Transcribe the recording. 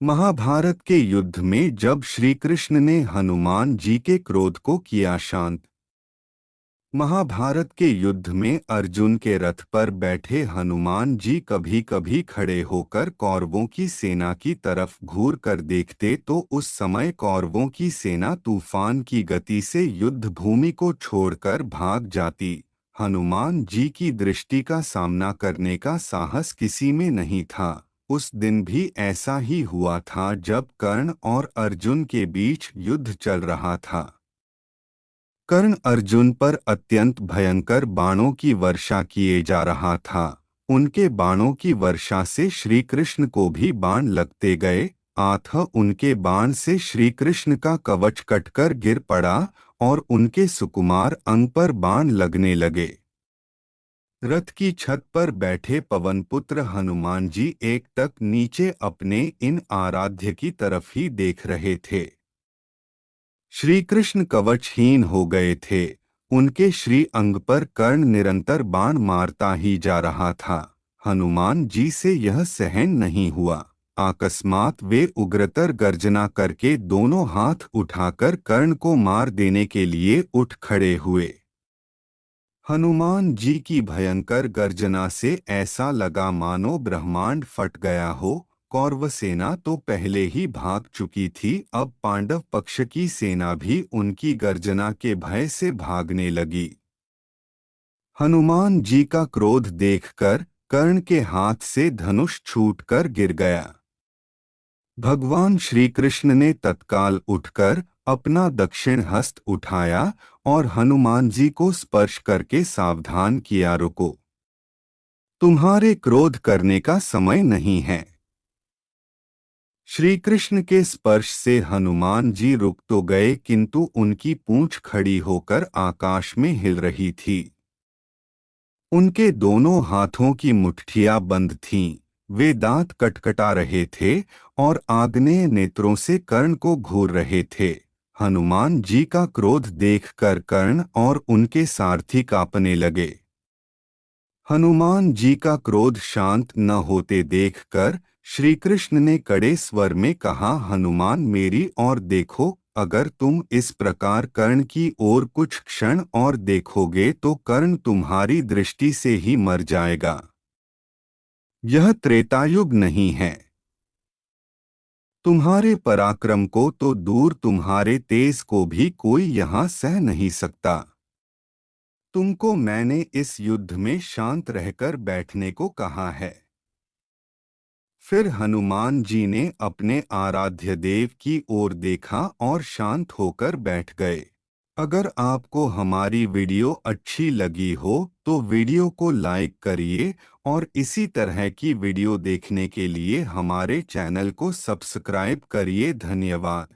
महाभारत के युद्ध में जब श्री कृष्ण ने हनुमान जी के क्रोध को किया शांत। महाभारत के युद्ध में अर्जुन के रथ पर बैठे हनुमान जी कभी कभी खड़े होकर कौरवों की सेना की तरफ घूर कर देखते तो उस समय कौरवों की सेना तूफान की गति से युद्ध भूमि को छोड़कर भाग जाती। हनुमान जी की दृष्टि का सामना करने का साहस किसी में नहीं था। उस दिन भी ऐसा ही हुआ था जब कर्ण और अर्जुन के बीच युद्ध चल रहा था। कर्ण अर्जुन पर अत्यंत भयंकर बाणों की वर्षा किए जा रहा था। उनके बाणों की वर्षा से श्री कृष्ण को भी बाण लगते गए। आतः उनके बाण से श्री कृष्ण का कवच कटकर गिर पड़ा और उनके सुकुमार अंग पर बाण लगने लगे। रथ की छत पर बैठे पवनपुत्र हनुमान जी एकटक नीचे अपने इन आराध्य की तरफ ही देख रहे थे। श्री कृष्ण कवचहीन हो गए थे। उनके श्री अंग पर कर्ण निरंतर बाण मारता ही जा रहा था। हनुमान जी से यह सहन नहीं हुआ। अकस्मात वे उग्रतर गर्जना करके दोनों हाथ उठाकर कर्ण को मार देने के लिए उठ खड़े हुए। हनुमान जी की भयंकर गर्जना से ऐसा लगा मानो ब्रह्मांड फट गया हो। कौरव सेना तो पहले ही भाग चुकी थी, अब पांडव पक्ष की सेना भी उनकी गर्जना के भय से भागने लगी। हनुमान जी का क्रोध देखकर कर्ण के हाथ से धनुष छूटकर गिर गया। भगवान श्री कृष्ण ने तत्काल उठकर अपना दक्षिण हस्त उठाया और हनुमान जी को स्पर्श करके सावधान किया, रुको, तुम्हारे क्रोध करने का समय नहीं है। श्री कृष्ण के स्पर्श से हनुमान जी रुक तो गए, किंतु उनकी पूंछ खड़ी होकर आकाश में हिल रही थी। उनके दोनों हाथों की मुट्ठियां बंद थीं। वे दांत कटकटा रहे थे और आग्नेय नेत्रों से कर्ण को घूर रहे थे। हनुमान जी का क्रोध देखकर कर्ण और उनके सारथी कांपने लगे। हनुमान जी का क्रोध शांत न होते देखकर श्री कृष्ण ने कड़े स्वर में कहा, हनुमान मेरी ओर देखो, अगर तुम इस प्रकार कर्ण की ओर कुछ क्षण और देखोगे तो कर्ण तुम्हारी दृष्टि से ही मर जाएगा। यह त्रेतायुग नहीं है। तुम्हारे पराक्रम को तो दूर तुम्हारे तेज को भी कोई यहाँ सह नहीं सकता। तुमको मैंने इस युद्ध में शांत रहकर बैठने को कहा है। फिर हनुमान जी ने अपने आराध्य देव की ओर देखा और शांत होकर बैठ गए। अगर आपको हमारी वीडियो अच्छी लगी हो तो वीडियो को लाइक करिए और इसी तरह की वीडियो देखने के लिए हमारे चैनल को सब्सक्राइब करिए। धन्यवाद।